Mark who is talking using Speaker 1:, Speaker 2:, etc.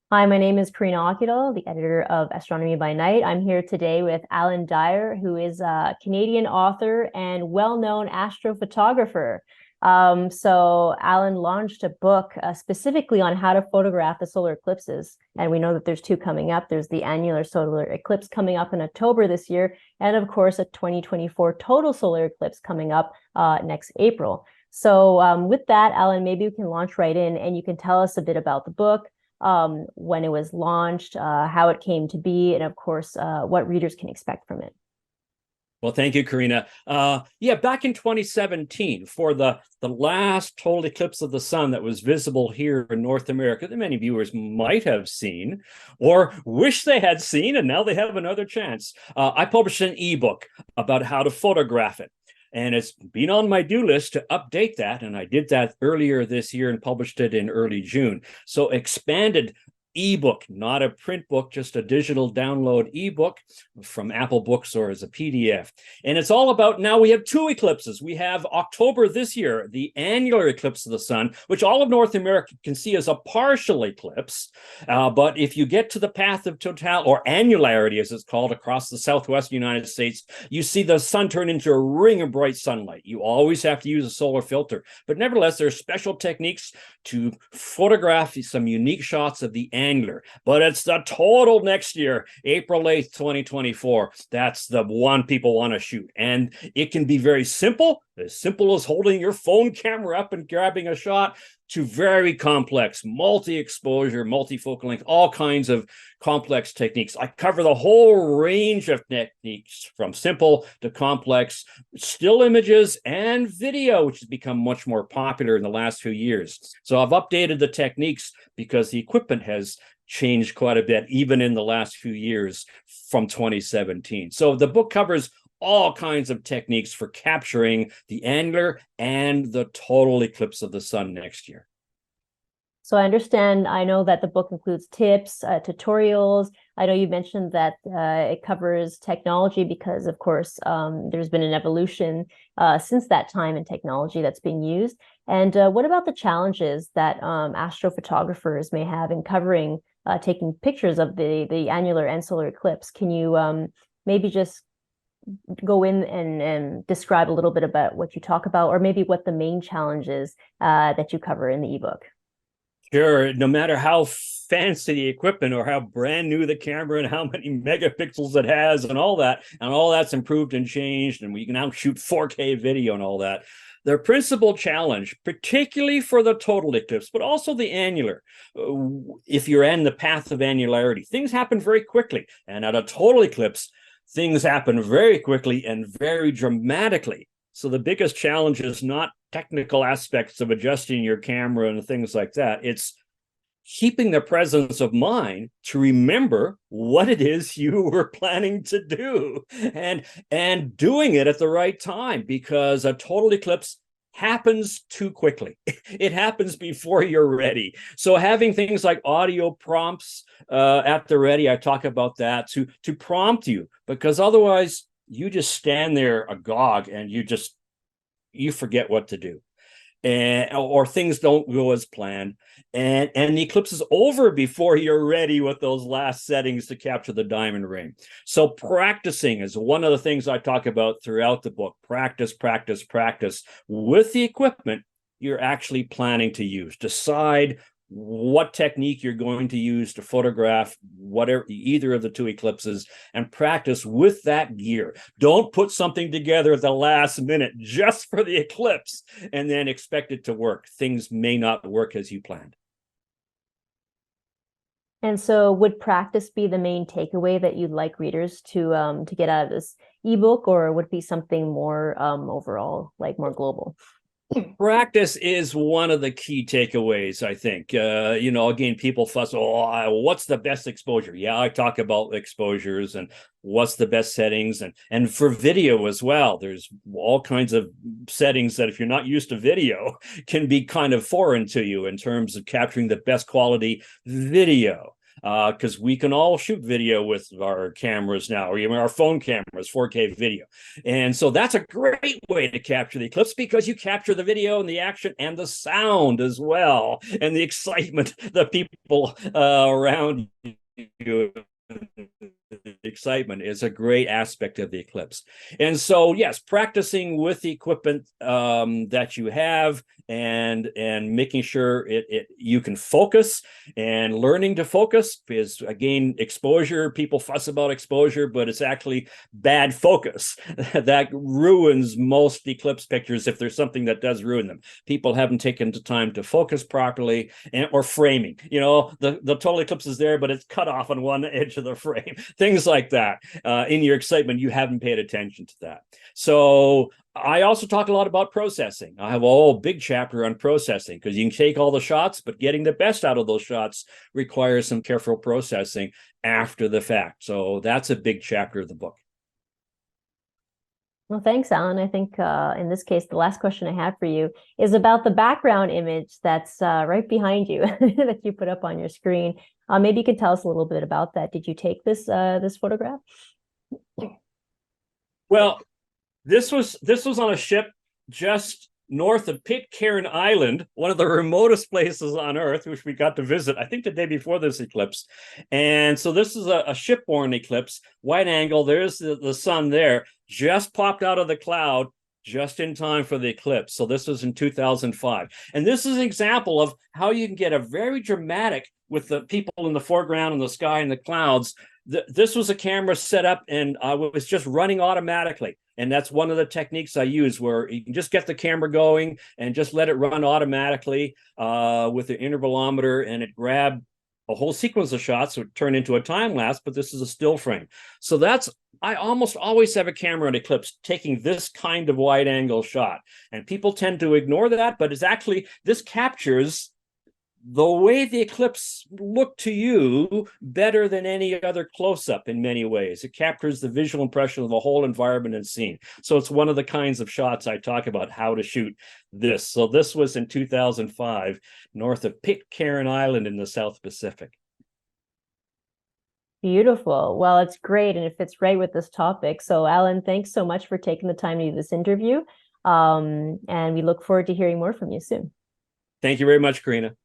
Speaker 1: Hi, my name is Carina Ockedahl, the editor of Astronomy by Night. I'm here today with Alan Dyer, who is a Canadian author and well-known astrophotographer. So Alan launched a book specifically on how to photograph the solar eclipses. And we know that there's two coming up. There's the annular solar eclipse coming up in October this year, and of course, a 2024 total solar eclipse coming up next April. So with that, Alan, maybe we can launch right in and you can tell us a bit about the book, when it was launched, how it came to be, and of course, what readers can expect from it.
Speaker 2: Well, thank you, Karina. Yeah, back in 2017, for the last total eclipse of the sun that was visible here in North America, that many viewers might have seen or wish they had seen, and now they have another chance. I published an ebook about how to photograph it. And it's been on my do list to update that. And I did that earlier this year and published it in early June. So expanded ebook, not a print book, just a digital download ebook from Apple Books or as a PDF. And it's all about, now we have two eclipses. We have October this year, the annular eclipse of the sun, which all of North America can see as a partial eclipse. But if you get to the path of total, or annularity as it's called, across the southwestern United States, you see the sun turn into a ring of bright sunlight. You always have to use a solar filter. But nevertheless, there are special techniques to photograph some unique shots of the annular. But it's the total next year, April 8th, 2024. That's the one people want to shoot. And it can be very simple as holding your phone camera up and grabbing a shot, to very complex, multi-exposure, multifocal length, all kinds of complex techniques. I cover the whole range of techniques, from simple to complex, still images and video, which has become much more popular in the last few years. So I've updated the techniques because the equipment has changed quite a bit, even in the last few years from 2017. So the book covers all kinds of techniques for capturing the annular and the total eclipse of the sun next year.
Speaker 1: So I know that the book includes tips, tutorials. I know you mentioned that it covers technology because, of course, there's been an evolution since that time in technology that's being used. And what about the challenges that astrophotographers may have in covering, taking pictures of the annular and solar eclipse? Can you maybe just go in and describe a little bit about what you talk about, or maybe what the main challenge is that you cover in the ebook?
Speaker 2: Sure, no matter how fancy the equipment or how brand new the camera and how many megapixels it has and all that's improved and changed, and we can now shoot 4K video and all that. The principal challenge, particularly for the total eclipse, but also the annular, if you're in the path of annularity, things happen very quickly. And at a total eclipse, things happen very quickly and very dramatically. So the biggest challenge is not technical aspects of adjusting your camera and things like that. It's keeping the presence of mind to remember what it is you were planning to do, and doing it at the right time, because a total eclipse happens too quickly. It happens before you're ready. So having things like audio prompts at the ready, I talk about that to prompt you, because otherwise you just stand there agog and you forget what to do. Or things don't go as planned, and the eclipse is over before you're ready with those last settings to capture the diamond ring. So practicing is one of the things I talk about throughout the book. Practice with the equipment you're actually planning to use. Decide what technique you're going to use to photograph either of the two eclipses, and practice with that gear. Don't put something together at the last minute just for the eclipse and then expect it to work. Things may not work as you planned.
Speaker 1: And so would practice be the main takeaway that you'd like readers to get out of this ebook, or would it be something more overall, like more global?
Speaker 2: Practice is one of the key takeaways, I think. Again, people fuss, what's the best exposure? Yeah, I talk about exposures and what's the best settings, and for video as well. There's all kinds of settings that, if you're not used to video, can be kind of foreign to you in terms of capturing the best quality video. because we can all shoot video with our cameras now, or even our phone cameras, 4K video. And so that's a great way to capture the eclipse, because you capture the video and the action and the sound as well, and the excitement, the people around you. Excitement is a great aspect of the eclipse. And so, yes, practicing with the equipment that you have, and making sure you can focus, and learning to focus is, again, exposure. People fuss about exposure, but it's actually bad focus that ruins most eclipse pictures, if there's something that does ruin them. People haven't taken the time to focus properly, or framing. The total eclipse is there, but it's cut off on one edge of the frame. Things like that. In your excitement, you haven't paid attention to that. So I also talk a lot about processing. I have a whole big chapter on processing, because you can take all the shots, but getting the best out of those shots requires some careful processing after the fact. So that's a big chapter of the book.
Speaker 1: Well, thanks, Alan. I think in this case, the last question I have for you is about the background image that's right behind you that you put up on your screen. Maybe you could tell us a little bit about that. Did you take this photograph?
Speaker 2: Well, this was on a ship just north of Pitcairn Island, one of the remotest places on Earth, which we got to visit, I think, the day before this eclipse. And so this is a shipborne eclipse, wide angle. There's the sun there, just popped out of the cloud just in time for the eclipse. So this was in 2005. And this is an example of how you can get a very dramatic, with the people in the foreground and the sky and the clouds. This was a camera set up, and I was just running automatically. And that's one of the techniques I use, where you can just get the camera going and just let it run automatically with the intervalometer, and it grabbed a whole sequence of shots, so it turned into a time lapse, but this is a still frame. So I almost always have a camera on eclipse taking this kind of wide angle shot. And people tend to ignore that, but it's actually, this captures the way the eclipse looked to you better than any other close-up in many ways. It captures the visual impression of the whole environment and scene. So it's one of the kinds of shots I talk about how to shoot this. So this was in 2005, north of Pitcairn Island in the South Pacific.
Speaker 1: Beautiful. Well, it's great, and it fits right with this topic. So, Alan, thanks so much for taking the time to do this interview. And we look forward to hearing more from you soon.
Speaker 2: Thank you very much, Carina.